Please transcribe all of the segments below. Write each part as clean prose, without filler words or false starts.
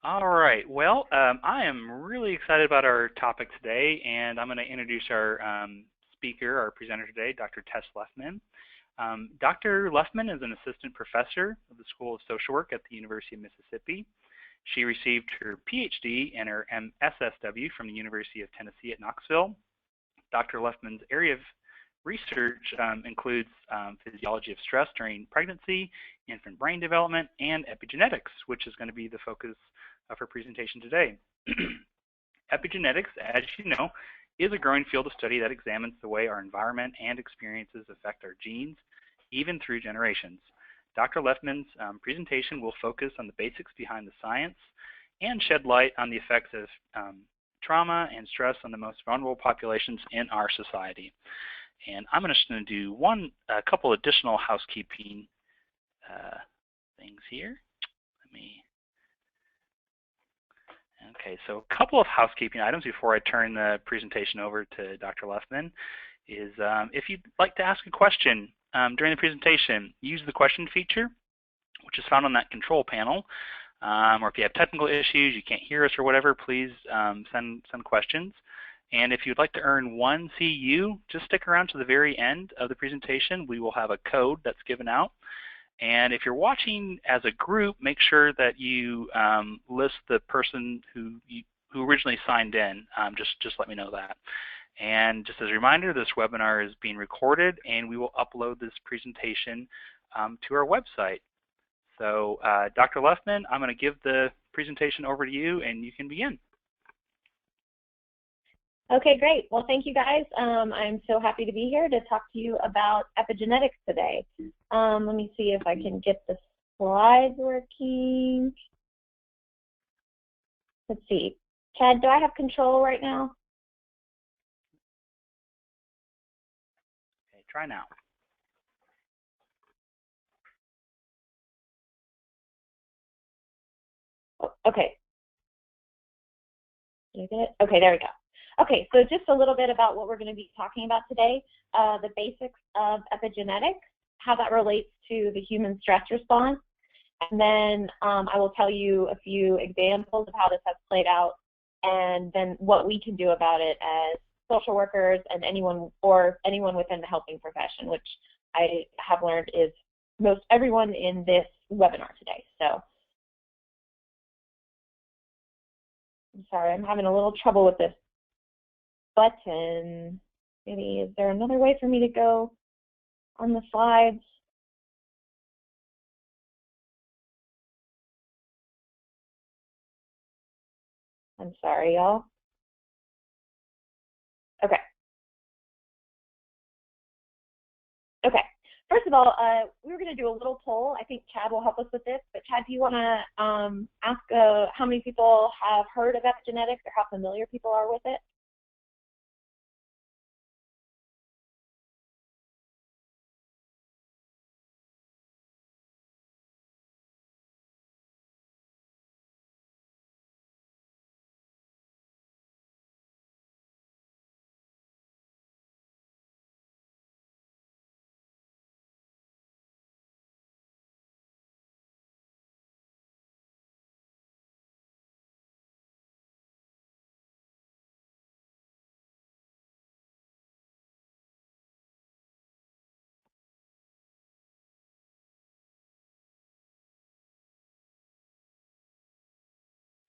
All right. Well, I am really excited about our topic today, and I'm going to introduce our speaker, our presenter today, Dr. Tess Leffman. Dr. Leffman is an assistant professor of the School of Social Work at the University of Mississippi. She received her PhD and her MSSW from the University of Tennessee at Knoxville. Dr. Leffman's area of research includes physiology of stress during pregnancy, infant brain development, and epigenetics, which is going to be the focus of her presentation today. Epigenetics, as you know, is a growing field of study that examines the way our environment and experiences affect our genes, even through generations. Dr. Leffman's presentation will focus on the basics behind the science and shed light on the effects of trauma and stress on the most vulnerable populations in our society. And I'm just going to do a couple additional housekeeping things here. Okay, so a couple of housekeeping items before I turn the presentation over to Dr. Leffman is if you'd like to ask a question during the presentation, use the question feature, which is found on that control panel. Or if you have technical issues, you can't hear us or whatever, please send questions. And if you'd like to earn 1 CU, just stick around to the very end of the presentation. We will have a code that's given out. And if you're watching as a group, make sure that you list the person who originally signed in. Just let me know that. And just as a reminder, this webinar is being recorded, and we will upload this presentation to our website. So Dr. Leffman, I'm going to give the presentation over to you, and you can begin. Okay, great. Well, thank you guys. I'm so happy to be here to talk to you about epigenetics today. Let me see if I can get the slides working. Let's see. Chad, do I have control right now? Okay, try now. Oh, okay. Did I get it? Okay, there we go. Okay, so just a little bit about what we're going to be talking about today, the basics of epigenetics, how that relates to the human stress response, and then I will tell you a few examples of how this has played out, and then what we can do about it as social workers and anyone within the helping profession, which I have learned is most everyone in this webinar today. So I'm sorry, I'm having a little trouble with this button. Maybe, is there another way for me to go on the slides? I'm sorry, y'all. Okay. Okay. First of all, we were going to do a little poll. I think Chad will help us with this. But Chad, do you want to ask how many people have heard of epigenetics or how familiar people are with it?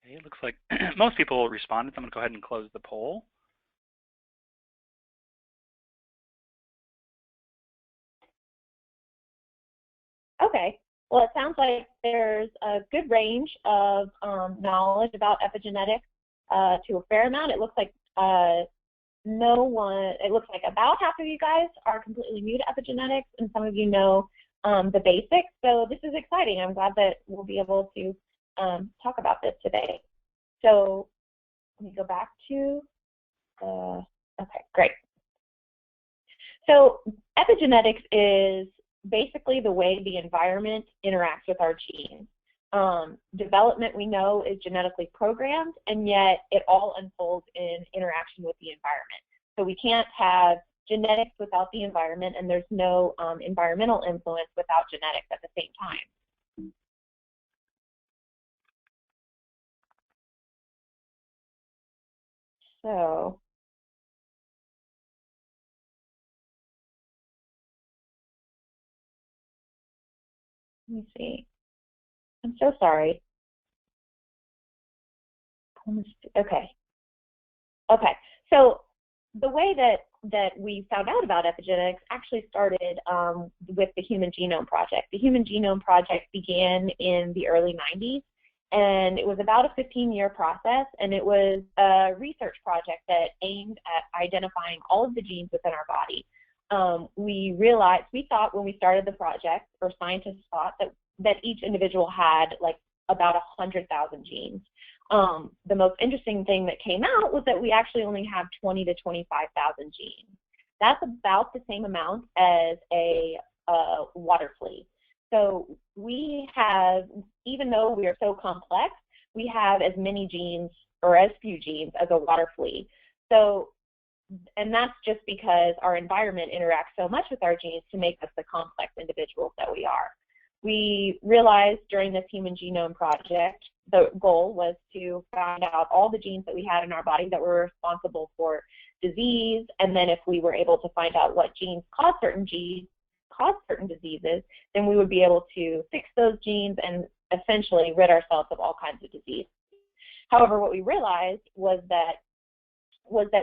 Okay, it looks like most people responded, so I'm going to go ahead and close the poll. Okay. Well, it sounds like there's a good range of knowledge about epigenetics to a fair amount. It looks like it looks like about half of you guys are completely new to epigenetics, and some of you know the basics. So this is exciting. I'm glad that we'll be able to talk about this today. So let me go back to okay, great. So epigenetics is basically the way the environment interacts with our genes. Development, we know, is genetically programmed, and yet it all unfolds in interaction with the environment. So we can't have genetics without the environment, and there's no environmental influence without genetics at the same time. So let me see. I'm so sorry. Okay. Okay. So the way that we found out about epigenetics actually started with the Human Genome Project. The Human Genome Project began in the early 90s, and it was about a 15-year process, and it was a research project that aimed at identifying all of the genes within our body. We thought when we started the project, or scientists thought, that each individual had like about 100,000 genes. The most interesting thing that came out was that we actually only have 20 to 25,000 genes. That's about the same amount as a water flea. So we have, even though we are so complex, we have as many genes or as few genes as a water flea. So, and that's just because our environment interacts so much with our genes to make us the complex individuals that we are. We realized during this Human Genome Project, the goal was to find out all the genes that we had in our body that were responsible for disease, and then if we were able to find out what genes cause certain diseases, then we would be able to fix those genes and essentially rid ourselves of all kinds of disease. However, what we realized was that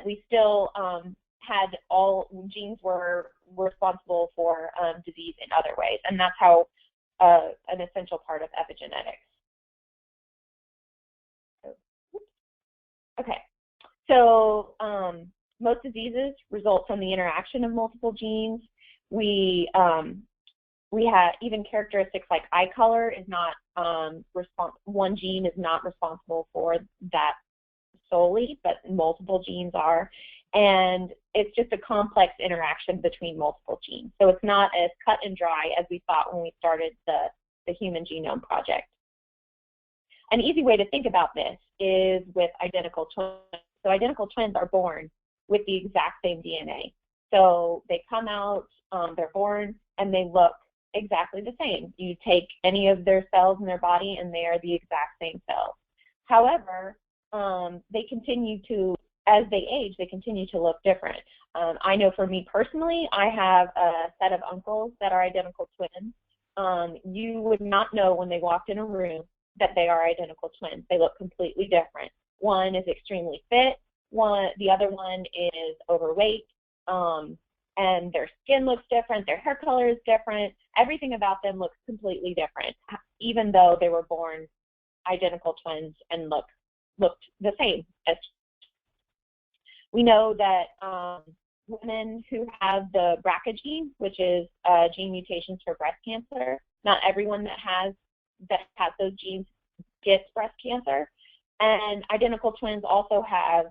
we still had all genes were responsible for disease in other ways, and that's how an essential part of epigenetics. Okay, so most diseases result from the interaction of multiple genes. We have even characteristics like eye color is not one gene is not responsible for that solely, but multiple genes are, and it's just a complex interaction between multiple genes. So it's not as cut and dry as we thought when we started the Human Genome Project. An easy way to think about this is with identical twins. So identical twins are born with the exact same DNA. So they come out, they're born, and they look exactly the same. You take any of their cells in their body, and they are the exact same cells. However, they continue to, as they age, they continue to look different. I know for me personally, I have a set of uncles that are identical twins. You would not know when they walked in a room that they are identical twins. They look completely different. One is extremely fit, the other one is overweight, and their skin looks different, their hair color is different, everything about them looks completely different, even though they were born identical twins and looked the same. We know that women who have the BRCA gene, which is gene mutations for breast cancer, not everyone that has those genes gets breast cancer, and identical twins also have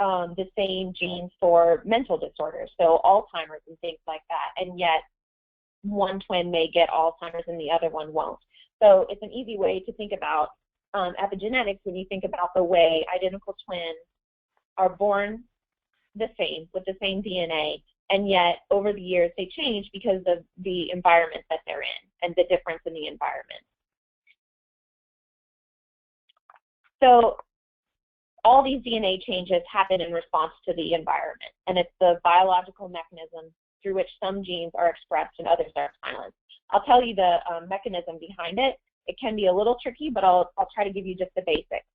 the same genes for mental disorders, so Alzheimer's and things like that, and yet one twin may get Alzheimer's and the other one won't. So it's an easy way to think about epigenetics when you think about the way identical twins are born the same, with the same DNA, and yet over the years they change because of the environment that they're in and the difference in the environment. So all these DNA changes happen in response to the environment, and it's the biological mechanism through which some genes are expressed and others are silenced. I'll tell you the mechanism behind it. It can be a little tricky, but I'll try to give you just the basics.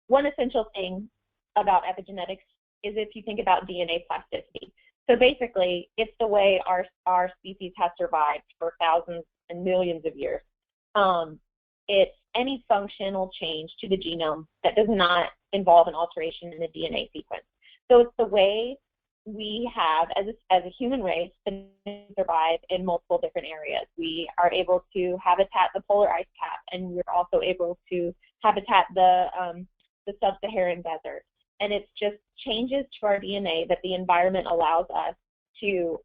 One essential thing about epigenetics is if you think about DNA plasticity. So basically, it's the way our species has survived for thousands and millions of years. It's any functional change to the genome that does not involve an alteration in the DNA sequence. So it's the way we have, as a human race, been survive in multiple different areas. We are able to habitat the polar ice cap, and we're also able to habitat the sub-Saharan desert. And it's just changes to our DNA that the environment allows us to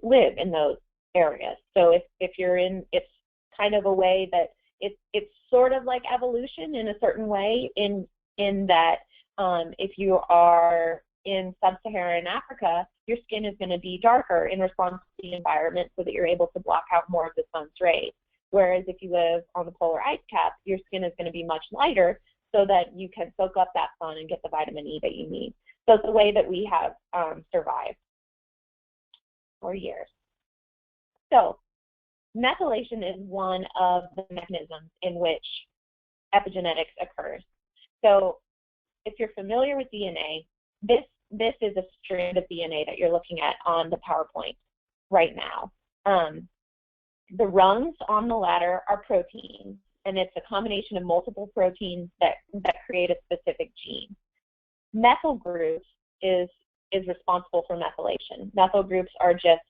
live in those areas. So if you're in, it's kind of a way that it's sort of like evolution in a certain way, in that if you are in sub-Saharan Africa, your skin is going to be darker in response to the environment so that you're able to block out more of the sun's rays. Whereas if you live on the polar ice cap, your skin is going to be much lighter so that you can soak up that sun and get the vitamin E that you need. So it's the way that we have survived for years. So methylation is one of the mechanisms in which epigenetics occurs. So if you're familiar with DNA, this is a strand of DNA that you're looking at on the PowerPoint right now. The rungs on the ladder are proteins, and it's a combination of multiple proteins that create a specific gene. Methyl groups is responsible for methylation. Methyl groups are just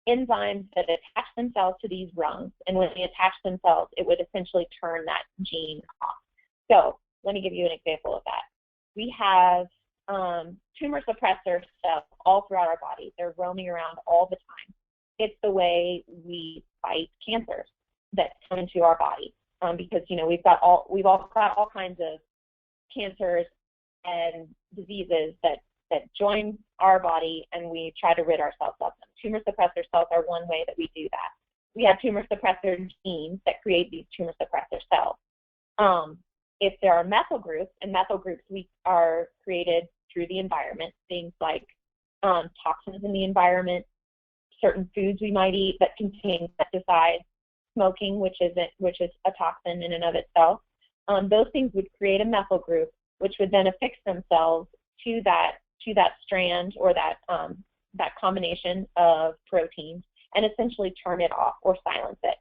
enzymes that attach themselves to these rungs, and when they attach themselves, it would essentially turn that gene off. So let me give you an example of that. We have tumor suppressor cells all throughout our body. They're roaming around all the time. It's the way we fight cancers that come into our body, because we've all got all kinds of cancers and diseases that join our body, and we try to rid ourselves of them. Tumor suppressor cells are one way that we do that. We have tumor suppressor genes that create these tumor suppressor cells. If there are methyl groups, and methyl groups are created through the environment, things like toxins in the environment, certain foods we might eat that contain pesticides, smoking, which is a toxin in and of itself. Those things would create a methyl group, which would then affix themselves to that strand or that combination of proteins and essentially turn it off or silence it.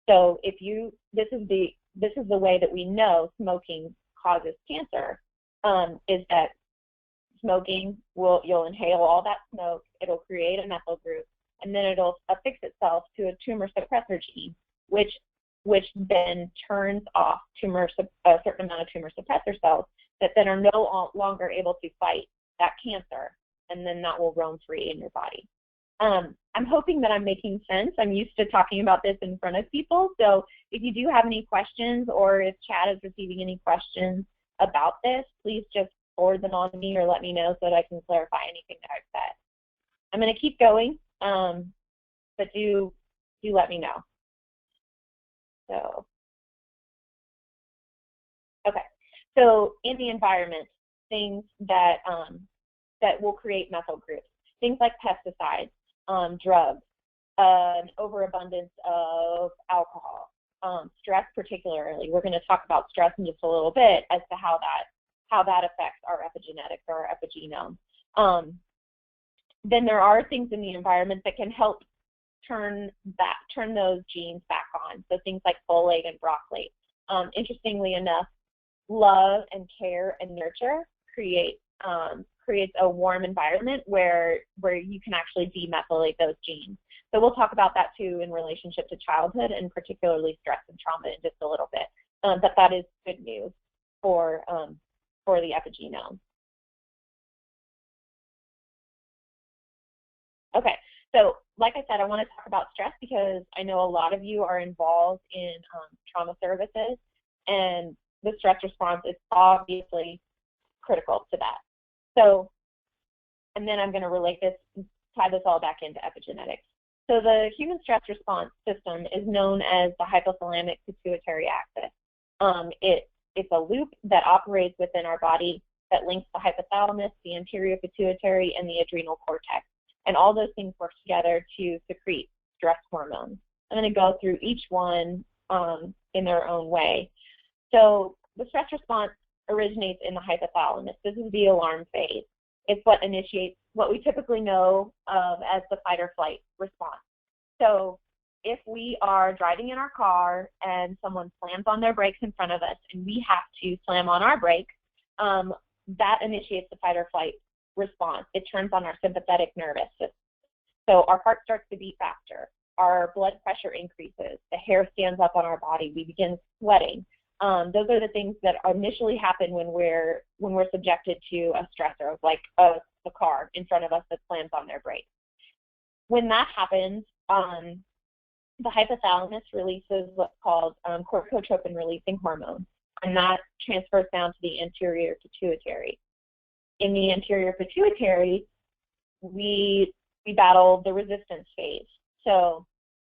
So this is the way that we know smoking causes cancer, is that smoking you'll inhale all that smoke, it'll create a methyl group, and then it'll affix itself to a tumor suppressor gene, which then turns off a certain amount of tumor suppressor cells that then are no longer able to fight that cancer, and then that will roam free in your body. I'm hoping that I'm making sense. I'm used to talking about this in front of people, so if you do have any questions, or if Chad is receiving any questions about this, please just forward them on to me or let me know so that I can clarify anything that I've said. I'm going to keep going, but do let me know. So, okay. So in the environment, things that will create methyl groups, things like pesticides, drugs, an overabundance of alcohol, stress particularly. We're going to talk about stress in just a little bit as to how that affects our epigenetics or our epigenome. Then there are things in the environment that can help turn those genes back on. So things like folate and broccoli. Interestingly enough, love and care and nurture creates a warm environment where you can actually demethylate those genes. So we'll talk about that too in relationship to childhood and particularly stress and trauma in just a little bit. But that is good news for the epigenome. Okay, so like I said, I want to talk about stress because I know a lot of you are involved in trauma services, and the stress response is obviously critical to that. So, and then I'm going to tie this all back into epigenetics. So the human stress response system is known as the hypothalamic pituitary axis. It's a loop that operates within our body that links the hypothalamus, the anterior pituitary, and the adrenal cortex. And all those things work together to secrete stress hormones. I'm going to go through each one in their own way. So the stress response originates in the hypothalamus. This is the alarm phase. It's what initiates what we typically know as the fight or flight response. So if we are driving in our car and someone slams on their brakes in front of us and we have to slam on our brakes, that initiates the fight or flight response. It turns on our sympathetic nervous system. So our heart starts to beat faster, our blood pressure increases, the hair stands up on our body, we begin sweating. Those are the things that initially happen when we're subjected to a stressor, like a car in front of us that slams on their brakes. When that happens, the hypothalamus releases what's called corticotropin releasing hormone, and that transfers down to the anterior pituitary. In the anterior pituitary, we battle the resistance phase. So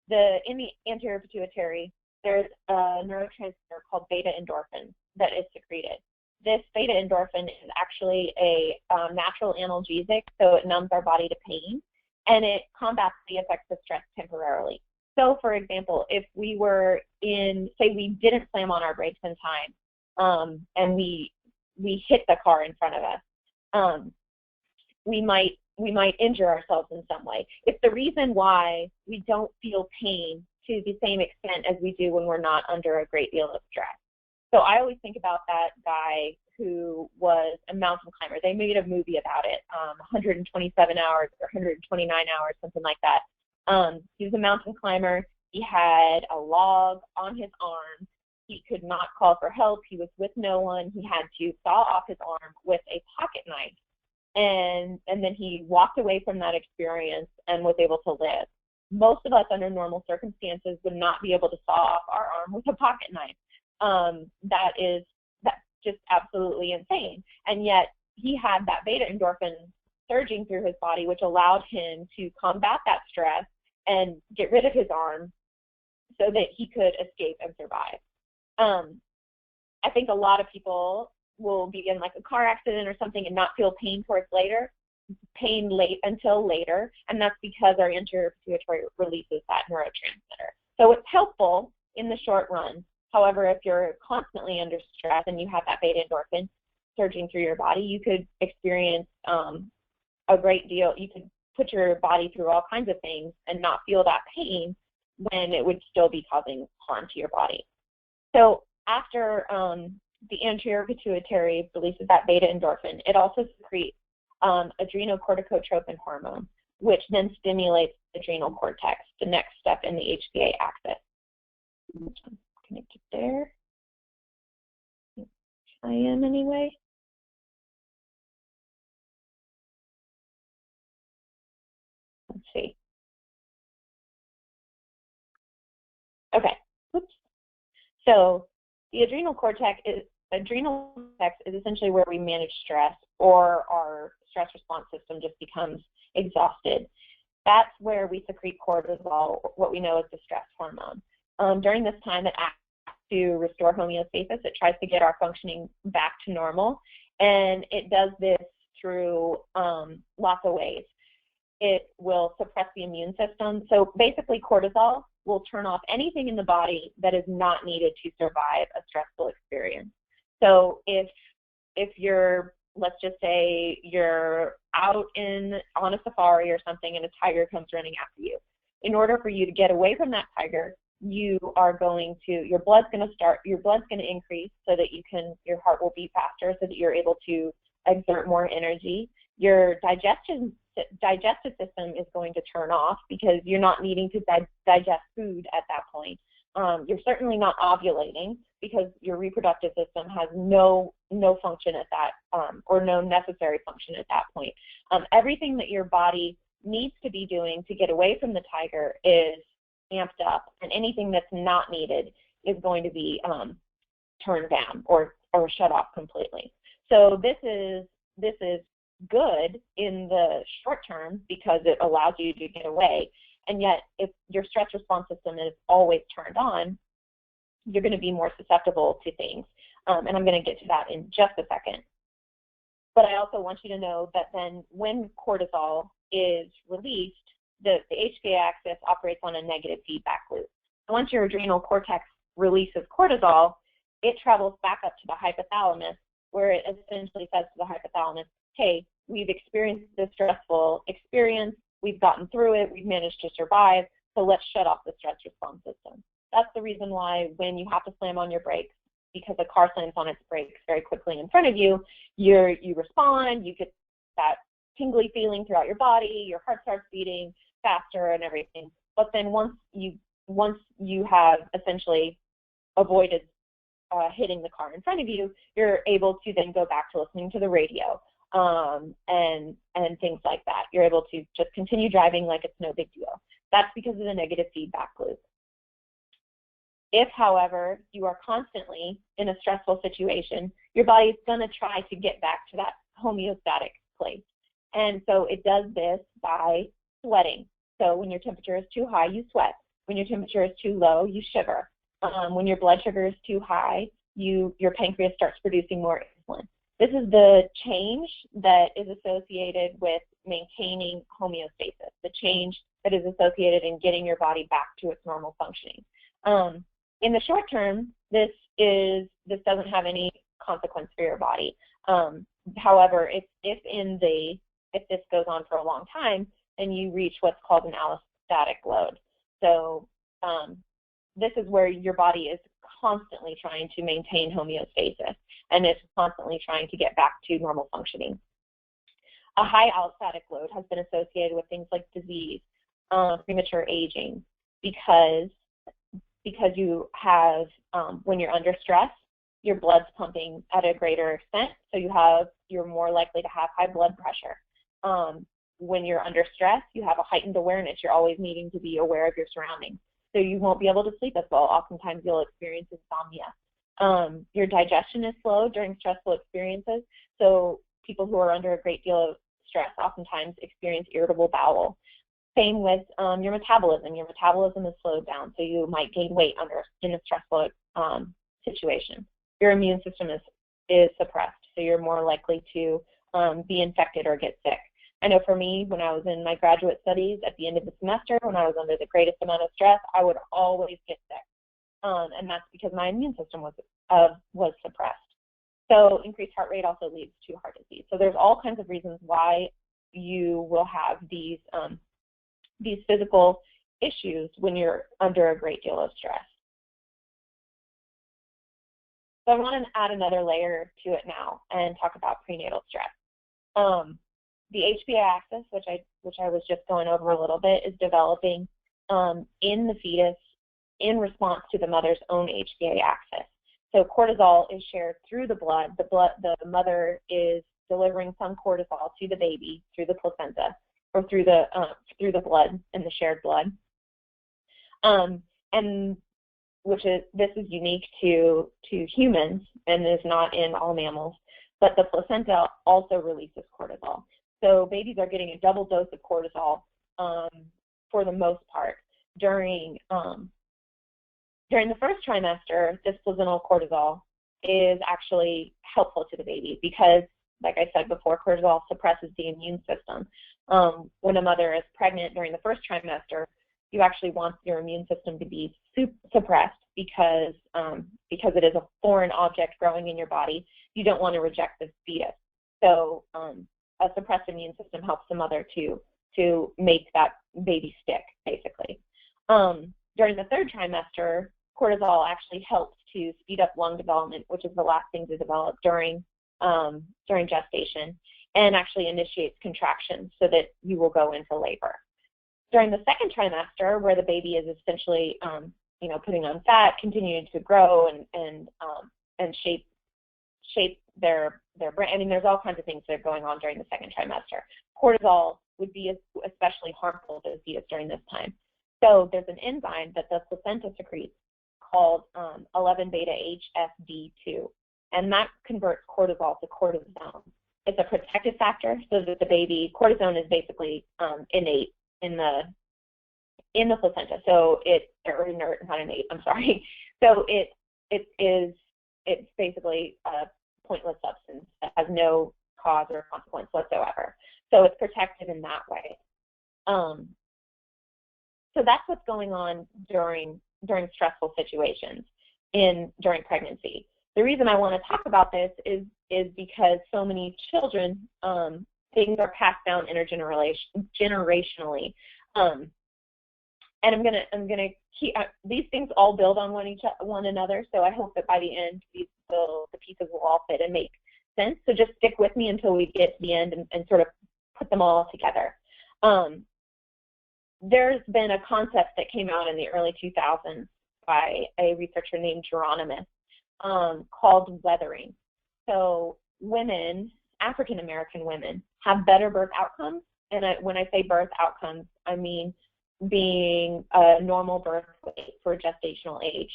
in the anterior pituitary, there's a neurotransmitter called beta endorphin that is secreted. This beta endorphin is actually a natural analgesic, so it numbs our body to pain, and it combats the effects of stress temporarily. So, for example, if we were in, say we didn't slam on our brakes in time, and we hit the car in front of us, we might injure ourselves in some way. It's the reason why we don't feel pain to the same extent as we do when we're not under a great deal of stress. So I always think about that guy who was a mountain climber. They made a movie about it, 127 hours or 129 hours, something like that. He was a mountain climber. He had a log on his arm. He could not call for help. He was with no one. He had to saw off his arm with a pocket knife. And then he walked away from that experience and was able to live. Most of us under normal circumstances would not be able to saw off our arm with a pocket knife. That's just absolutely insane. And yet he had that beta endorphin surging through his body, which allowed him to combat that stress and get rid of his arm so that he could escape and survive. I think a lot of people will be in like a car accident or something and not feel pain until later, and that's because our anterior pituitary releases that neurotransmitter. So it's helpful in the short run. However, if you're constantly under stress and you have that beta endorphin surging through your body, you could experience a great deal. You could put your body through all kinds of things and not feel that pain when it would still be causing harm to your body. So after the anterior pituitary releases that beta endorphin, it also secretes adrenal corticotropin hormone, which then stimulates the adrenal cortex, the next step in the HPA axis. Connected there. I am anyway. Let's see. Okay. Oops. So the adrenal cortex is essentially where we manage stress, or our stress response system just becomes exhausted. That's where we secrete cortisol, what we know as the stress hormone. During this time, it acts to restore homeostasis. It tries to get our functioning back to normal, and it does this through lots of ways. It will suppress the immune system. So basically, cortisol will turn off anything in the body that is not needed to survive a stressful experience. So if you're, let's just say you're out on a safari or something and a tiger comes running after you, in order for you to get away from that tiger, your blood's going to increase so that your heart will beat faster so that you're able to exert more energy. Your digestive system is going to turn off because you're not needing to digest food at that point. You're certainly not ovulating because your reproductive system has no function at that, or no necessary function at that point. Everything that your body needs to be doing to get away from the tiger is amped up, and anything that's not needed is going to be turned down or shut off completely. So this is good in the short term because it allows you to get away, and yet if your stress response system is always turned on, you're going to be more susceptible to things, and I'm going to get to that in just a second. But I also want you to know that then when cortisol is released, the HPA axis operates on a negative feedback loop. So once your adrenal cortex releases cortisol, it travels back up to the hypothalamus, where it essentially says to the hypothalamus, hey, we've experienced this stressful experience, we've gotten through it, we've managed to survive, so let's shut off the stress response system. That's the reason why when you have to slam on your brakes, because a car slams on its brakes very quickly in front of you, you respond, you get that tingly feeling throughout your body, your heart starts beating faster and everything. But then once you have essentially avoided hitting the car in front of you, you're able to then go back to listening to the radio and things like that. You're able to just continue driving like it's no big deal. That's because of the negative feedback loop. If, however, you are constantly in a stressful situation, your body is going to try to get back to that homeostatic place. And so it does this by sweating. So when your temperature is too high, you sweat. When your temperature is too low, you shiver. when your blood sugar is too high, your pancreas starts producing more insulin. This is the change that is associated with maintaining homeostasis, the change that is associated in getting your body back to its normal functioning. In the short term, this doesn't have any consequence for your body. However, if this goes on for a long time, then you reach what's called an allostatic load. So this is where your body is constantly trying to maintain homeostasis, and it's constantly trying to get back to normal functioning. A high allostatic load has been associated with things like disease, premature aging, because you have, when you're under stress, your blood's pumping at a greater extent, so you're more likely to have high blood pressure. When you're under stress, you have a heightened awareness. You're always needing to be aware of your surroundings. So you won't be able to sleep as well. Oftentimes you'll experience insomnia. Your digestion is slow during stressful experiences. So people who are under a great deal of stress oftentimes experience irritable bowel. Same with your metabolism. Your metabolism is slowed down, so you might gain weight in a stressful situation. Your immune system is suppressed, so you're more likely to be infected or get sick. I know for me, when I was in my graduate studies at the end of the semester, when I was under the greatest amount of stress, I would always get sick, and that's because my immune system was suppressed. So increased heart rate also leads to heart disease. So there's all kinds of reasons why you will have these physical issues when you're under a great deal of stress. So I want to add another layer to it now and talk about prenatal stress. The HPA axis, which I was just going over a little bit, is developing in the fetus in response to the mother's own HPA axis. So cortisol is shared through the blood. The mother is delivering some cortisol to the baby through the placenta or through the blood and the shared blood. And this is unique to humans and is not in all mammals, but the placenta also releases cortisol. So babies are getting a double dose of cortisol for the most part during the first trimester. This placental cortisol is actually helpful to the baby because, like I said before, cortisol suppresses the immune system. When a mother is pregnant during the first trimester, you actually want your immune system to be suppressed because it is a foreign object growing in your body. You don't want to reject the fetus. So a suppressed immune system helps the mother to make that baby stick, basically. During the third trimester, cortisol actually helps to speed up lung development, which is the last thing to develop during gestation, and actually initiates contractions so that you will go into labor. During the second trimester, where the baby is essentially, putting on fat, continuing to grow and shape their brain. I mean, there's all kinds of things that are going on during the second trimester. Cortisol would be especially harmful to the fetus during this time. So there's an enzyme that the placenta secretes called 11-beta-HSD2, and that converts cortisol to cortisone. It's a protective factor so that the baby, cortisone is basically innate in the placenta. So or inert, not innate, I'm sorry. So it's basically a pointless substance that has no cause or consequence whatsoever. So it's protective in that way. So that's what's going on during stressful situations during pregnancy. The reason I want to talk about this is because so many children, things are passed down generationally. And I'm gonna keep these things all build on one another. So I hope that by the end the pieces will all fit and make sense. So just stick with me until we get to the end and sort of put them all together. There's been a concept that came out in the early 2000s by a researcher named Hieronymus called weathering. So women, African American women, have better birth outcomes. And when I say birth outcomes, I mean being a normal birth weight for gestational age,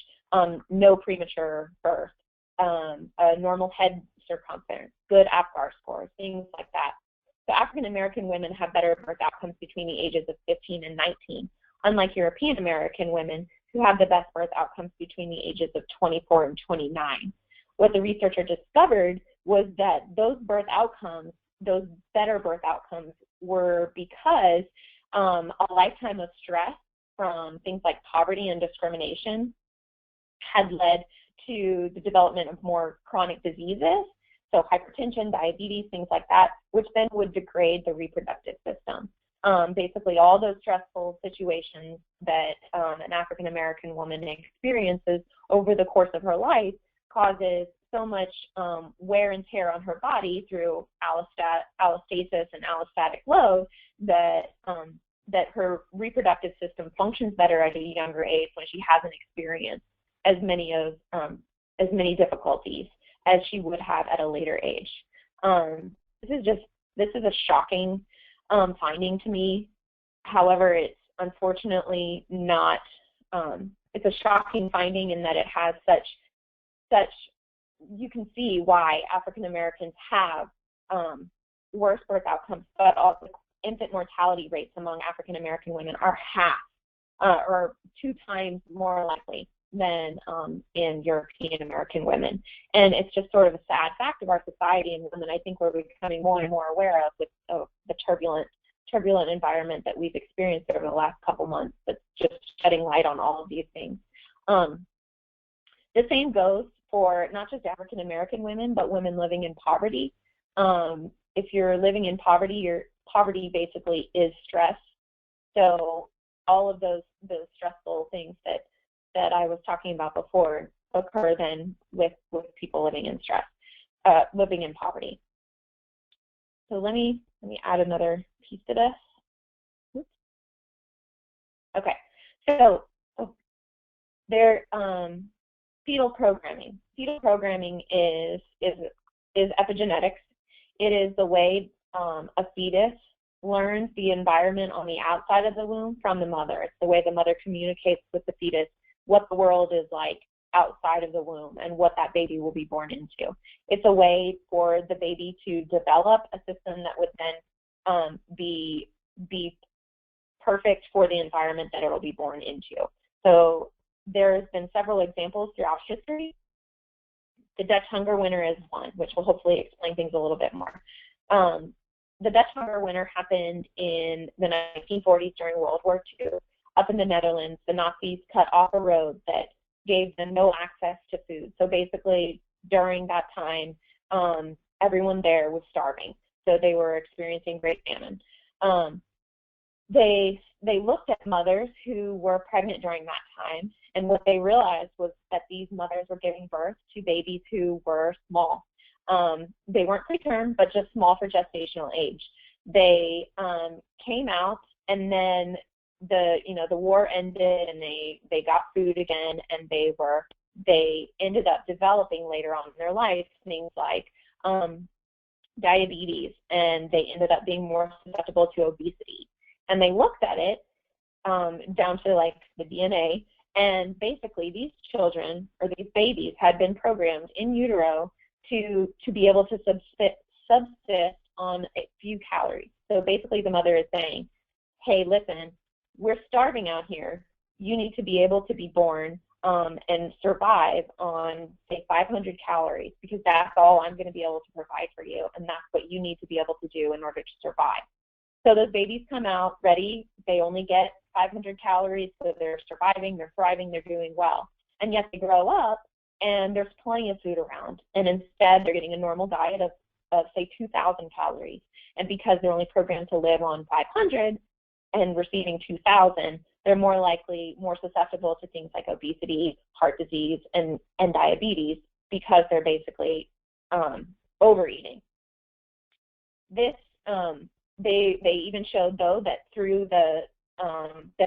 no premature birth, a normal head circumference, good APGAR scores, things like that. So African American women have better birth outcomes between the ages of 15 and 19, unlike European American women who have the best birth outcomes between the ages of 24 and 29. What the researcher discovered was that those birth outcomes, those better birth outcomes, were because a lifetime of stress from things like poverty and discrimination had led to the development of more chronic diseases, so hypertension, diabetes, things like that, which then would degrade the reproductive system. Basically, all those stressful situations that an African American woman experiences over the course of her life causes so much wear and tear on her body through allostasis and allostatic load that that her reproductive system functions better at a younger age when she hasn't experienced as many difficulties as she would have at a later age. This is a shocking finding to me. However, it's unfortunately not. It's a shocking finding in that it has such. You can see why African Americans have worse birth outcomes, but also infant mortality rates among African American women are half or 2 times more likely than in European American women. And it's just sort of a sad fact of our society and women I think we're becoming more and more aware of with the turbulent environment that we've experienced over the last couple months that's just shedding light on all of these things. The same goes for not just African American women, but women living in poverty. If you're living in poverty, your poverty basically is stress. So all of those stressful things that I was talking about before occur then with people living in stress, living in poverty. So let me add another piece to this. Oops. Okay, so there fetal programming. Fetal programming is epigenetics. It is the way a fetus learns the environment on the outside of the womb from the mother. It's the way the mother communicates with the fetus what the world is like outside of the womb and what that baby will be born into. It's a way for the baby to develop a system that would then be perfect for the environment that it will be born into. So there's been several examples throughout history. The Dutch hunger winter is one, which will hopefully explain things a little bit more. The Dutch hunger winter happened in the 1940s during World War II. Up in the Netherlands, the Nazis cut off a road that gave them no access to food. So basically, during that time, everyone there was starving. So they were experiencing great famine. They looked at mothers who were pregnant during that time, and what they realized was that these mothers were giving birth to babies who were small. They weren't preterm, but just small for gestational age. They came out, and then the war ended, and they got food again, and they ended up developing later on in their life things like diabetes, and they ended up being more susceptible to obesity. And they looked at it down to like the DNA, and basically these children or these babies had been programmed in utero to be able to subsist on a few calories. So basically the mother is saying, hey, listen, we're starving out here. You need to be able to be born and survive on, say, 500 calories, because that's all I'm going to be able to provide for you, and that's what you need to be able to do in order to survive. So those babies come out ready. They only get 500 calories, so they're surviving, they're thriving, they're doing well. And yet they grow up, and there's plenty of food around, and instead they're getting a normal diet of say, 2,000 calories. And because they're only programmed to live on 500 and receiving 2,000, they're more likely, more susceptible to things like obesity, heart disease, and diabetes, because they're basically overeating. This they even showed, though, that through that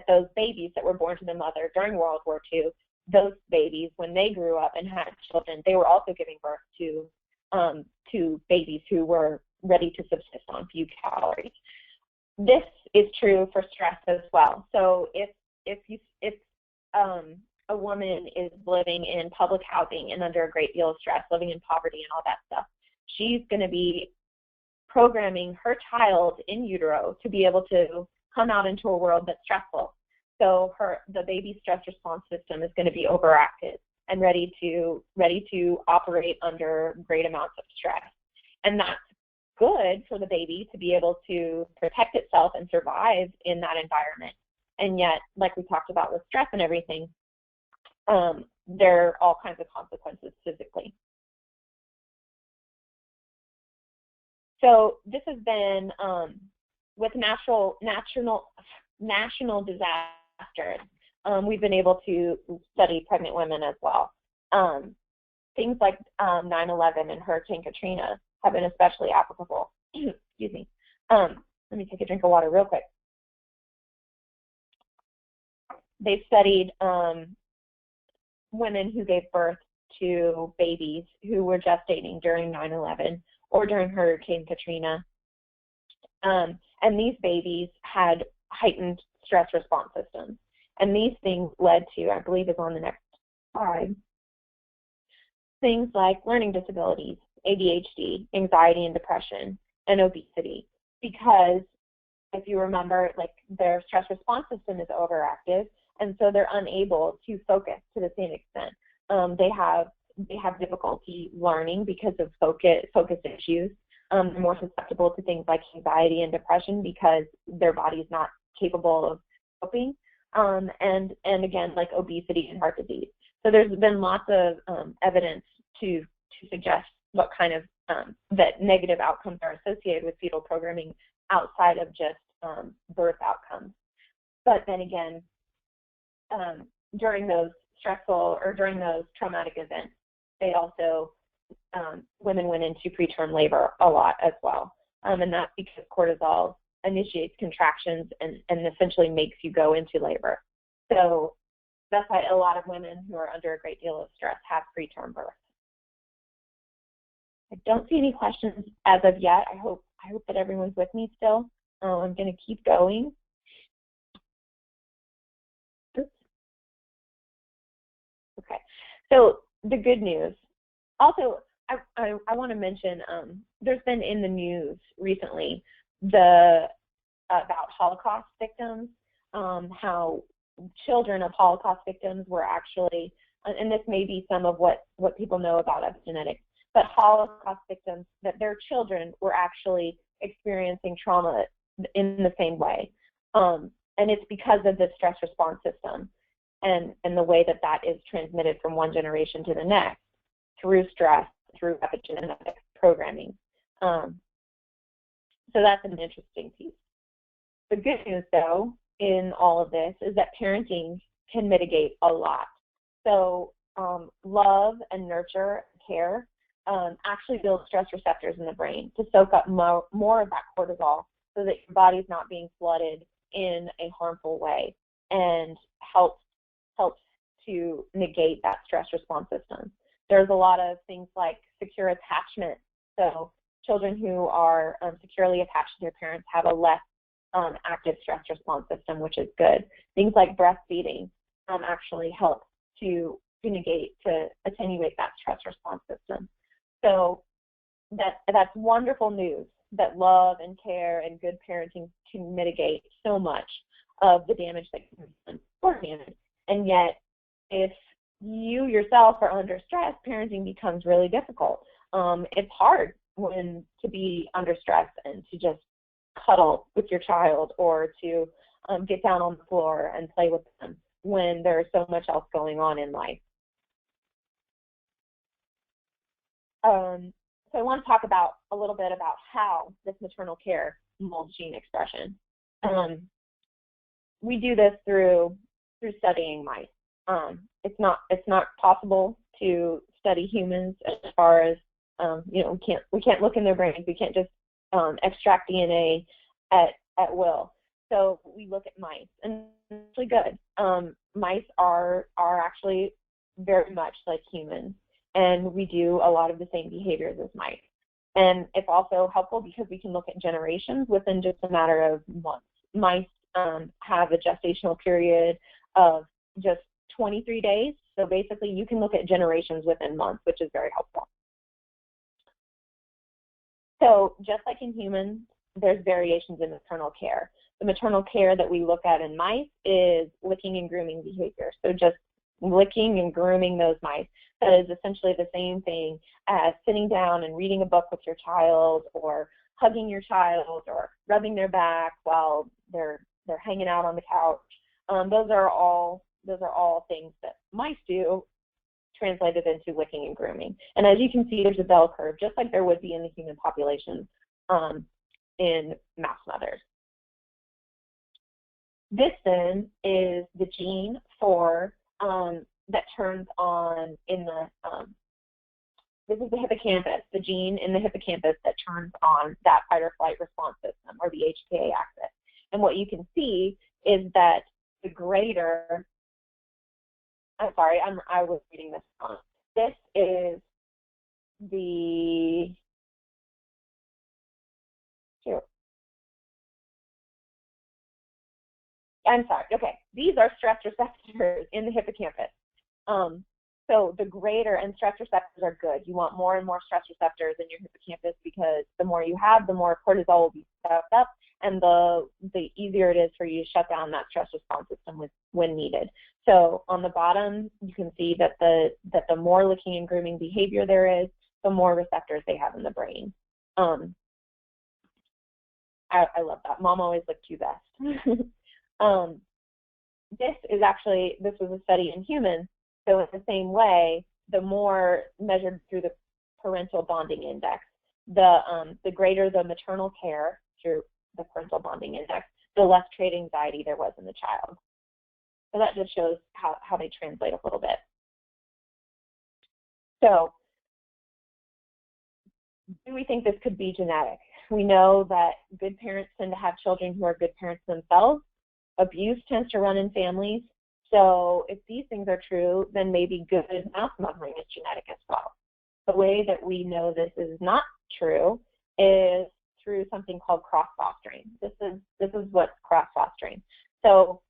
those babies that were born to the mother during World War II, those babies, when they grew up and had children, they were also giving birth to babies who were ready to subsist on few calories. This is true for stress as well. So if a woman is living in public housing and under a great deal of stress, living in poverty and all that stuff, she's going to be programming her child in utero to be able to come out into a world that's stressful. So the baby's stress response system is going to be overactive and ready to operate under great amounts of stress. And that's good for the baby to be able to protect itself and survive in that environment. And yet, like we talked about with stress and everything, there are all kinds of consequences physically. So this has been with national disasters. We've been able to study pregnant women as well. Things like 9/11 and Hurricane Katrina have been especially applicable. Excuse me. Let me take a drink of water real quick. They've studied women who gave birth to babies who were gestating during 9/11 or during Hurricane Katrina. And these babies had heightened stress response systems. And these things led to, I believe is on the next slide, things like learning disabilities, ADHD, anxiety and depression, and obesity. Because if you remember, like their stress response system is overactive, and so they're unable to focus to the same extent. They have difficulty learning because of focus issues. They're more susceptible to things like anxiety and depression because their body's not capable of coping. And again, like obesity and heart disease. So there's been lots of evidence to suggest what kind of that negative outcomes are associated with fetal programming outside of just birth outcomes. But then again, during those stressful or during those traumatic events, they also women went into preterm labor a lot as well, and that's because cortisol initiates contractions and essentially makes you go into labor. So that's why a lot of women who are under a great deal of stress have preterm birth. I don't see any questions as of yet. I hope that everyone's with me still. I'm going to keep going. Oops. Okay. So the good news. Also, I want to mention there's been in the news recently about Holocaust victims, how children of Holocaust victims were actually, and this may be some of what people know about epigenetics, but Holocaust victims, that their children were actually experiencing trauma in the same way. And it's because of the stress response system and the way that is transmitted from one generation to the next through stress, through epigenetic programming. So that's an interesting piece. The good news, though, in all of this is that parenting can mitigate a lot. So love and nurture, care, actually build stress receptors in the brain to soak up more of that cortisol so that your body's not being flooded in a harmful way, and helps to negate that stress response system. There's a lot of things like secure attachment. So children who are securely attached to their parents have a less active stress response system, which is good. Things like breastfeeding actually help to attenuate that stress response system. So that's wonderful news that love and care and good parenting can mitigate so much of the damage that can be done beforehand. And yet, if you yourself are under stress, parenting becomes really difficult. It's hard to be under stress and to just cuddle with your child or to get down on the floor and play with them when there's so much else going on in life. So I want to talk a little bit about how this maternal care molds gene expression. We do this through studying mice. It's not possible to study humans as far as we can't look in their brains. We can't just extract DNA at will. So we look at mice, and it's really good. Mice are actually very much like humans, and we do a lot of the same behaviors as mice. And it's also helpful because we can look at generations within just a matter of months. Mice have a gestational period of just 23 days. So basically, you can look at generations within months, which is very helpful. So just like in humans, there's variations in maternal care. The maternal care that we look at in mice is licking and grooming behavior. So just licking and grooming those mice. That is essentially the same thing as sitting down and reading a book with your child, or hugging your child, or rubbing their back while they're hanging out on the couch. Those are all things that mice do, translated into licking and grooming. And as you can see, there's a bell curve, just like there would be in the human population in mouse mothers. This then is the gene for that turns on in the this is the hippocampus, the gene in the hippocampus that turns on that fight or flight response system, or the HPA axis. And what you can see is that the greater, I'm sorry, I was reading this wrong. This is the, I'm sorry, okay. These are stress receptors in the hippocampus. So the greater, and stress receptors are good. You want more and more stress receptors in your hippocampus, because the more you have, the more cortisol will be set up, and the easier it is for you to shut down that stress response system when needed. So on the bottom, you can see that the more licking and grooming behavior there is, the more receptors they have in the brain. I love that. Mom always licked you best. This was a study in humans. So in the same way, the more measured through the parental bonding index, the greater the maternal care through the parental bonding index, the less trait anxiety there was in the child. So that just shows how they translate a little bit. So do we think this could be genetic? We know that good parents tend to have children who are good parents themselves. Abuse tends to run in families. So if these things are true, then maybe good mouse mothering is genetic as well. The way that we know this is not true is through something called cross-fostering. This is what's cross-fostering. So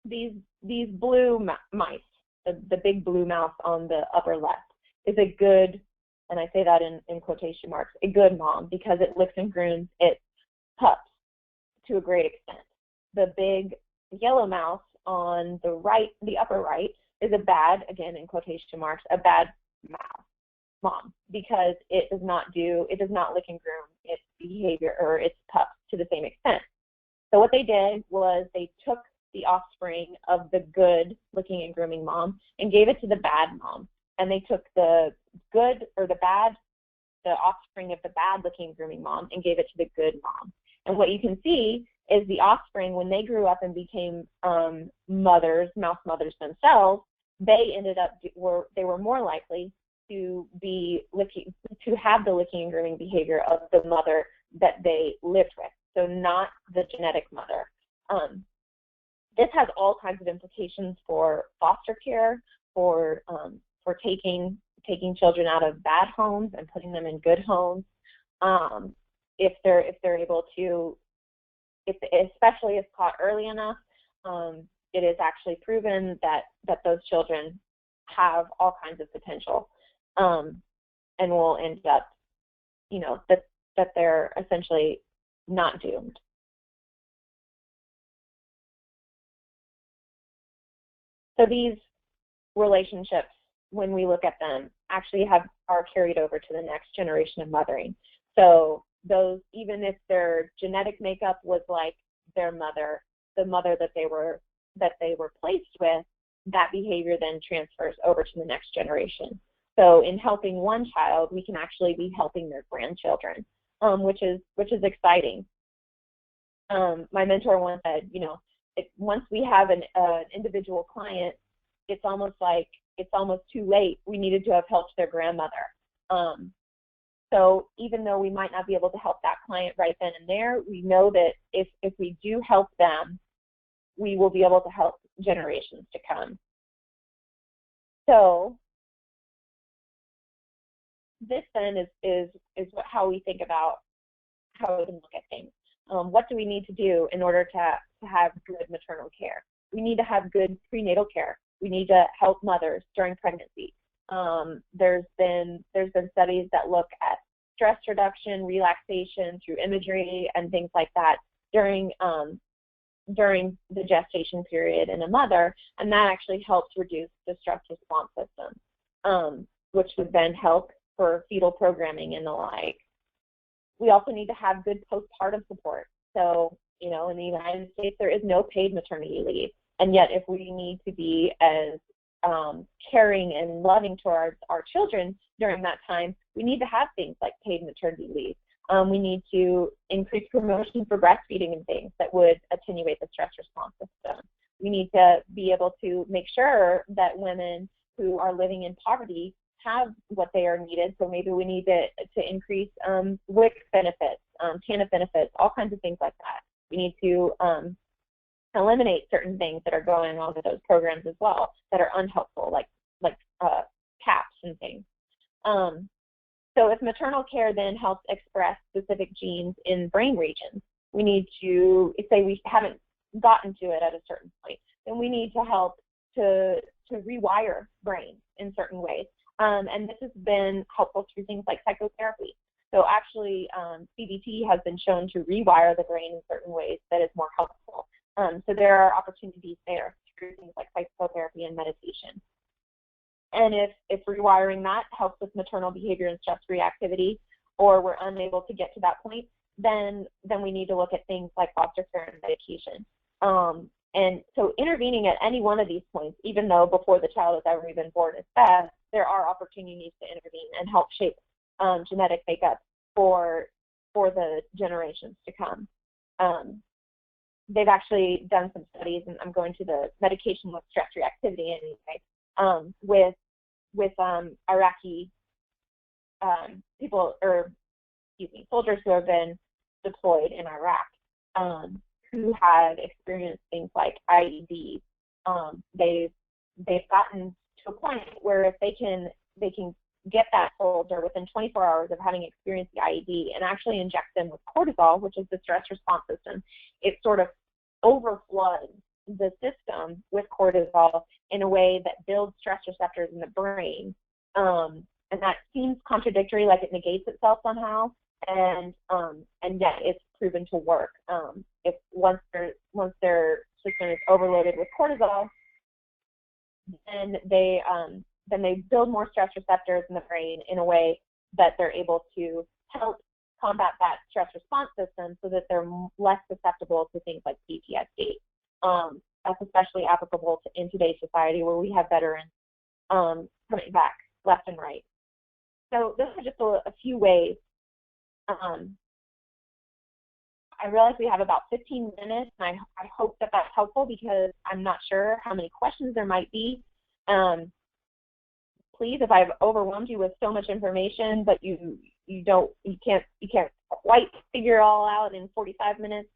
these blue mice, the big blue mouse on the upper left, is a good, and I say that in quotation marks, a good mom, because it licks and grooms its pups to a great extent. The big yellow mouse on the right, the upper right, is a bad, again in quotation marks, a bad mom, because it does not lick and groom its behavior or its pups to the same extent. So what they did was they took the offspring of the good licking and grooming mom and gave it to the bad mom, and they took the good or the offspring of the bad licking and grooming mom and gave it to the good mom. And what you can see is the offspring, when they grew up and became mothers, mouse mothers themselves, they ended up, they were more likely to have the licking and grooming behavior of the mother that they lived with, so not the genetic mother. This has all kinds of implications for foster care, for taking children out of bad homes and putting them in good homes. If they're able to, especially if caught early enough, it is actually proven that those children have all kinds of potential, and will end up, that they're essentially not doomed. So these relationships, when we look at them, actually are carried over to the next generation of mothering. So those, even if their genetic makeup was like their mother, the mother that they were placed with, that behavior then transfers over to the next generation. So in helping one child, we can actually be helping their grandchildren, which is exciting. My mentor once said, once we have an individual client, it's almost too late. We needed to have helped their grandmother. So even though we might not be able to help that client right then and there, we know that if we do help them, we will be able to help generations to come. So this then is how we think about how we can look at things. What do we need to do in order to have good maternal care? We need to have good prenatal care. We need to help mothers during pregnancy. There's been studies that look at stress reduction, relaxation through imagery and things like that during the gestation period in a mother, and that actually helps reduce the stress response system, which would then help for fetal programming and the like. We also need to have good postpartum support. So, you know, in the United States, there is no paid maternity leave, and yet if we need to be as caring and loving towards our children during that time, we need to have things like paid maternity leave. We need to increase promotion for breastfeeding and things that would attenuate the stress response system. We need to be able to make sure that women who are living in poverty have what they are needed. So maybe we need to increase WIC benefits, TANF benefits, all kinds of things like that. We need to eliminate certain things that are going on with those programs as well that are unhelpful, like caps and things. So if maternal care then helps express specific genes in brain regions, we need to, say we haven't gotten to it at a certain point, then we need to help to rewire brains in certain ways. And this has been helpful through things like psychotherapy. So actually, CBT has been shown to rewire the brain in certain ways that is more helpful. So there are opportunities there through things like psychotherapy and meditation. And if rewiring that helps with maternal behavior and stress reactivity, or we're unable to get to that point, then we need to look at things like foster care and medication. And so intervening at any one of these points, even though before the child has ever even born is best, there are opportunities to intervene and help shape genetic makeup for the generations to come. They've actually done some studies, and I'm going to the medication with stress reactivity anyway, with Iraqi people, or excuse me, soldiers who have been deployed in Iraq, who have experienced things like IEDs. They've gotten to a point where if they can get that soldier within 24 hours of having experienced the IED and actually inject them with cortisol, which is the stress response system, it sort of overfloods the system with cortisol in a way that builds stress receptors in the brain. And that seems contradictory, like it negates itself somehow, and yet it's proven to work. If once their system is overloaded with cortisol, then they build more stress receptors in the brain in a way that they're able to help combat that stress response system so that they're less susceptible to things like PTSD. That's especially applicable in today's society where we have veterans coming back left and right. So those are just a few ways. I realize we have about 15 minutes, and I hope that that's helpful because I'm not sure how many questions there might be. Please, if I've overwhelmed you with so much information, but you can't quite figure it all out in 45 minutes,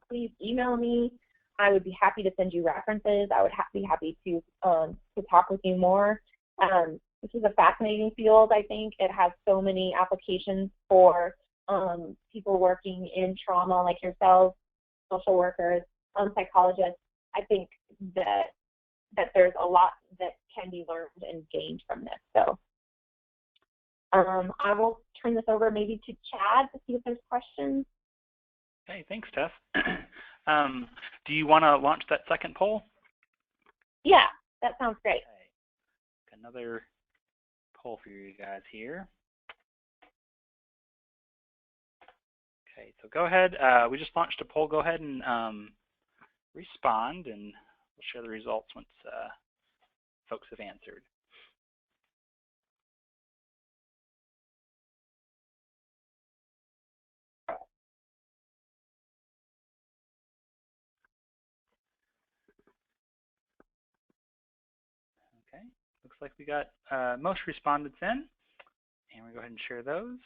please email me. I would be happy to send you references. I would be happy to talk with you more. This is a fascinating field, I think. It has so many applications for people working in trauma like yourselves, social workers, psychologists. I think that there's a lot that can be learned and gained from this. So I will turn this over maybe to Chad to see if there's questions. Hey, thanks, Tess. Do you want to launch that second poll? Yeah, that sounds great. Okay. Another poll for you guys here. Okay, so go ahead. We just launched a poll. Go ahead and respond, and we'll share the results once folks have answered. Okay, looks like we got most respondents in, and we'll go ahead and share those.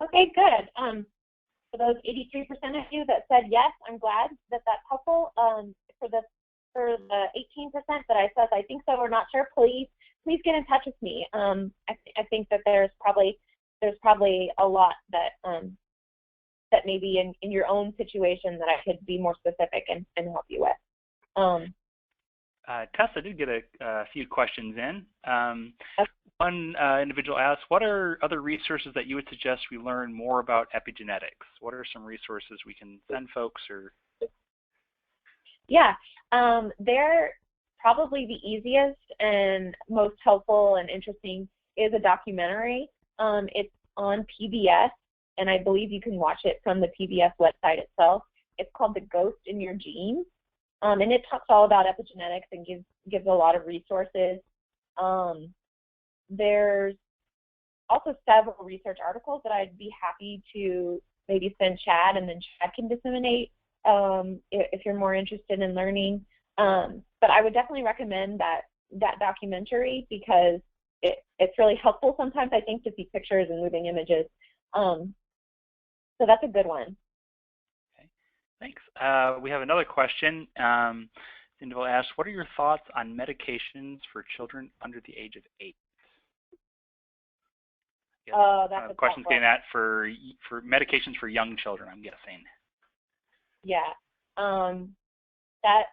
Okay, good. For those 83% of you that said yes, I'm glad that that's helpful. For the 18% that I said I think so or not sure, please get in touch with me. I think that there's probably a lot that that maybe in your own situation that I could be more specific and help you with. Tess, I did get a few questions in. one individual asked, what are other resources that you would suggest we learn more about epigenetics? What are some resources we can send folks? Or Yeah, they're probably the easiest and most helpful and interesting is a documentary. It's on PBS, and I believe you can watch it from the PBS website itself. It's called The Ghost in Your Genes, and it talks all about epigenetics and gives a lot of resources. There's also several research articles that I'd be happy to maybe send Chad, and then Chad can disseminate if you're more interested in learning. But I would definitely recommend that documentary because it's really helpful sometimes, I think, to see pictures and moving images. So that's a good one. Okay, thanks. We have another question. Individual asks, what are your thoughts on medications for children under the age of 8? That's a question's getting at for medications for young children, I'm guessing. Yeah, that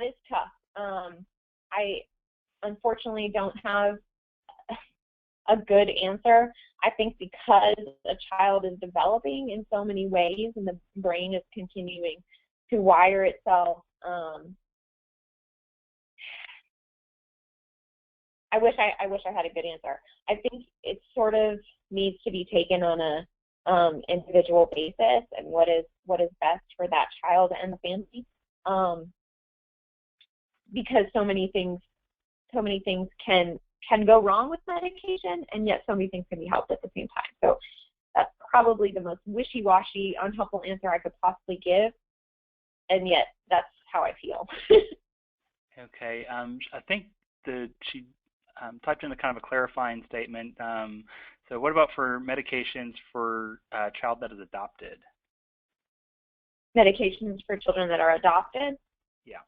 is tough. I unfortunately don't have a good answer. I think because a child is developing in so many ways and the brain is continuing to wire itself, I wish I had a good answer. I think it sort of needs to be taken on a individual basis and what is best for that child and the family, because so many things can go wrong with medication, and yet so many things can be helped at the same time. So that's probably the most wishy-washy, unhelpful answer I could possibly give, and yet that's how I feel. Okay, I think she typed in a kind of a clarifying statement. So what about for medications for a child that is adopted? Medications for children that are adopted? Yeah.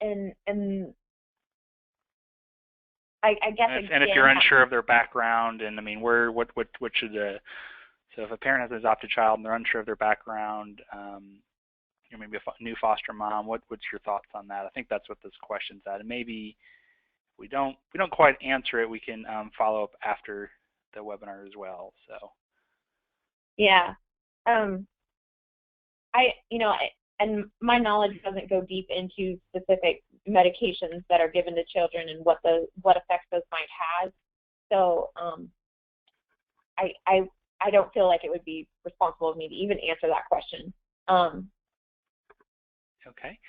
And I guess and if you're unsure of their background, and I mean, what should so if a parent has an adopted child and they're unsure of their background, maybe a new foster mom, what's your thoughts on that? I think that's what this question's at, and maybe if we don't quite answer it, we can follow up after the webinar as well. So yeah, and my knowledge doesn't go deep into specific medications that are given to children and what effects those might have. So I don't feel like it would be responsible of me to even answer that question. Okay.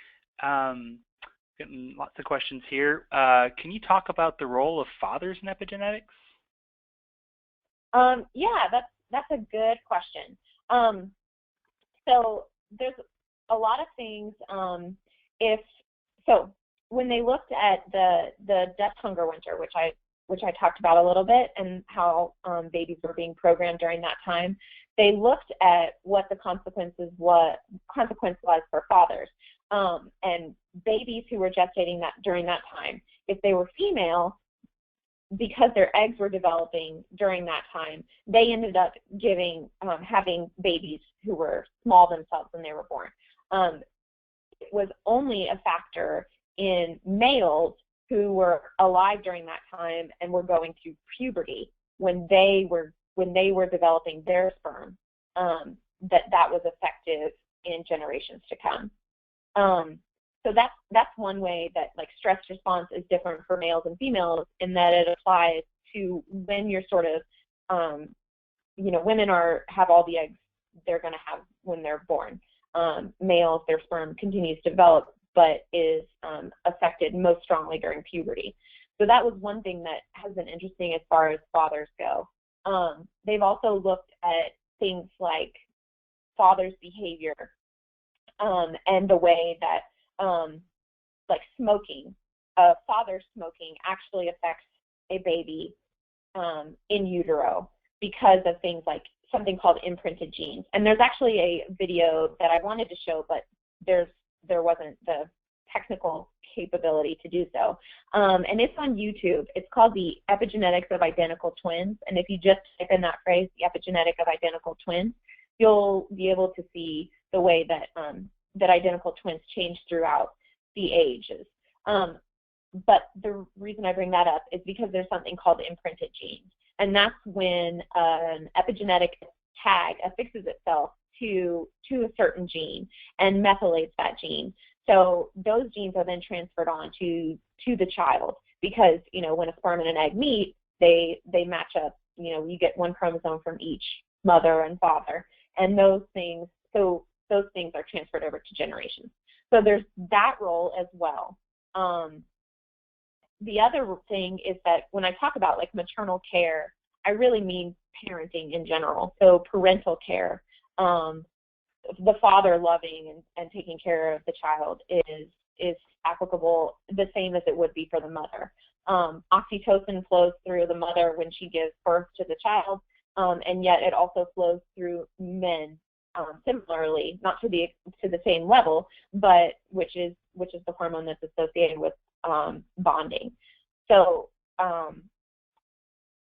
Getting lots of questions here. Can you talk about the role of fathers in epigenetics? Yeah, that's a good question. So there's a lot of things. When they looked at the death hunger winter, which I talked about a little bit, and how babies were being programmed during that time, they looked at what the consequence was for fathers. And babies who were gestating during that time, if they were female, because their eggs were developing during that time, they ended up having babies who were small themselves when they were born. It was only a factor in males who were alive during that time and were going through puberty when they were developing their sperm, that was effective in generations to come. So that's one way that stress response is different for males and females, in that it applies to when you're sort of women have all the eggs they're going to have when they're born. Males, their sperm continues to develop, but is affected most strongly during puberty. So that was one thing that has been interesting as far as fathers go. They've also looked at things like fathers' behavior, and the way that smoking, father smoking actually affects a baby in utero because of things like something called imprinted genes. And there's actually a video that I wanted to show, but there wasn't the technical capability to do so. And it's on YouTube. It's called The Epigenetics of Identical Twins. And if you just type in that phrase, the epigenetic of identical twins, you'll be able to see the way that that identical twins change throughout the ages. but the reason I bring that up is because there's something called imprinted genes. And that's when an epigenetic tag affixes itself to a certain gene and methylates that gene. So those genes are then transferred on to the child because, when a sperm and an egg meet, they match up. You get one chromosome from each mother and father, and those things are transferred over to generations. So there's that role as well. The other thing is that when I talk about like maternal care, I really mean parenting in general. So parental care, the father loving and taking care of the child is applicable the same as it would be for the mother. Oxytocin flows through the mother when she gives birth to the child, and yet it also flows through men similarly, not to the same level, but which is the hormone that's associated with bonding. So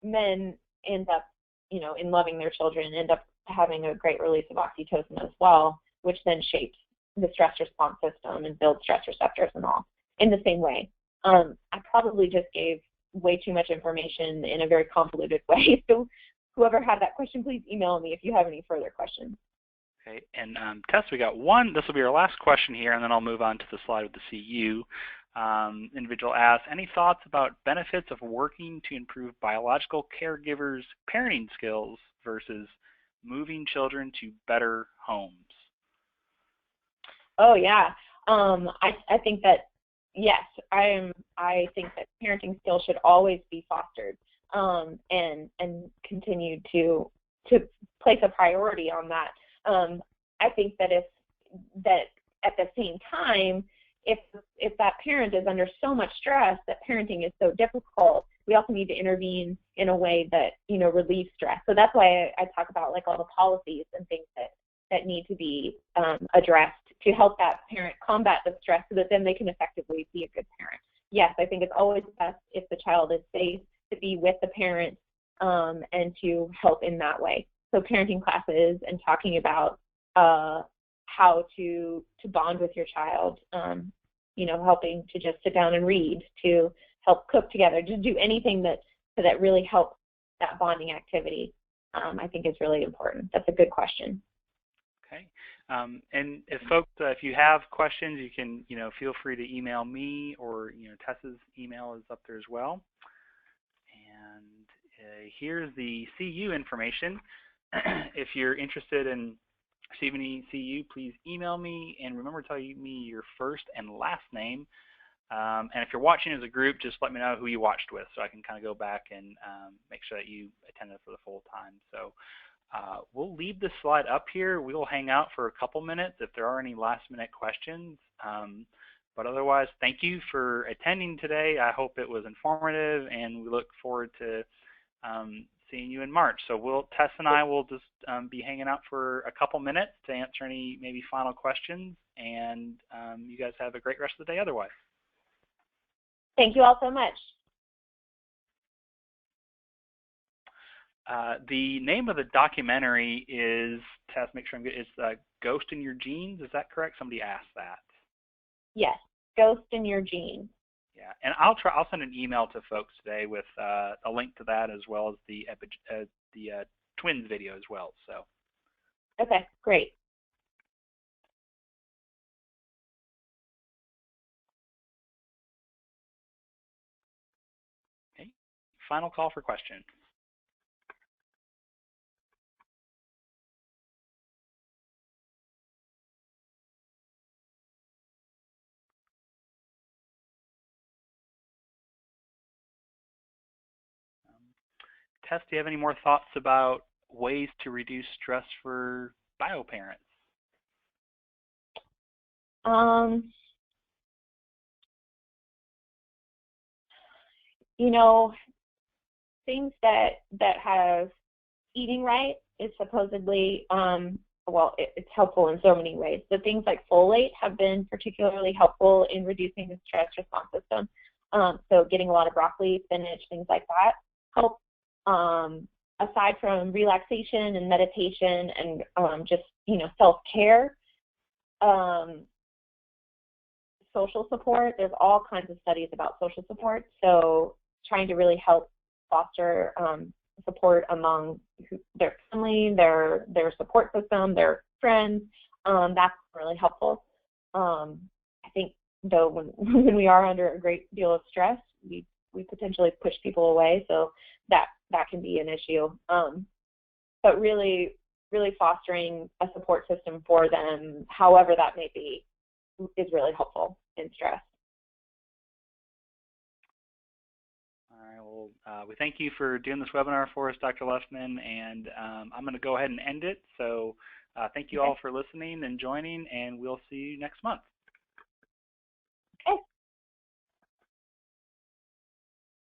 men end up, in loving their children, end up having a great release of oxytocin as well, which then shapes the stress response system and builds stress receptors and all in the same way. I probably just gave way too much information in a very convoluted way. So whoever had that question, please email me if you have any further questions. Okay, and Tess, we got one. This will be our last question here, and then I'll move on to the slide with the CU. Individual asks, any thoughts about benefits of working to improve biological caregivers' parenting skills versus moving children to better homes? Oh yeah, I think that yes, I think that parenting skills should always be fostered and continue to place a priority on that. I think that at the same time, if that parent is under so much stress that parenting is so difficult, we also need to intervene in a way that relieves stress. So that's why I talk about like all the policies and things that need to be addressed to help that parent combat the stress so that then they can effectively be a good parent. Yes, I think it's always best if the child is safe to be with the parent and to help in that way. So parenting classes and talking about how to bond with your child, helping to just sit down and read, to help cook together, just do anything that really helps that bonding activity, I think is really important. That's a good question. Okay. And if folks, if you have questions, you can, feel free to email me or, Tessa's email is up there as well. And here's the CU information. If you're interested in receiving any CU, please email me, and remember to tell me your first and last name. And if you're watching as a group, just let me know who you watched with so I can kind of go back and make sure that you attended for the full time. So we'll leave this slide up here. We'll hang out for a couple minutes if there are any last-minute questions. But otherwise, thank you for attending today. I hope it was informative, and we look forward to seeing you in March. So Tess and I will just be hanging out for a couple minutes to answer any maybe final questions, and you guys have a great rest of the day otherwise. Thank you all so much. The name of the documentary is, Tess, make sure I'm good, it's Ghost in Your Genes. Is that correct? Somebody asked that. Yes, Ghost in Your Genes. Yeah, and I'll send an email to folks today with a link to that as well as the twins video as well. So. Okay, great. Okay, final call for questions. Tess, do you have any more thoughts about ways to reduce stress for bioparents? Things that have eating right is supposedly, it's helpful in so many ways. But things like folate have been particularly helpful in reducing the stress response system. So getting a lot of broccoli, spinach, things like that help. Aside from relaxation and meditation and just self-care, social support. There's all kinds of studies about social support. So trying to really help foster support among their family, their support system, their friends, that's really helpful. I think though when we are under a great deal of stress, we potentially push people away, so that can be an issue. But really fostering a support system for them, however that may be, is really helpful in stress. All right, well, we thank you for doing this webinar for us, Dr. Lustman, and I'm going to go ahead and end it. So thank you all for listening and joining, and we'll see you next month.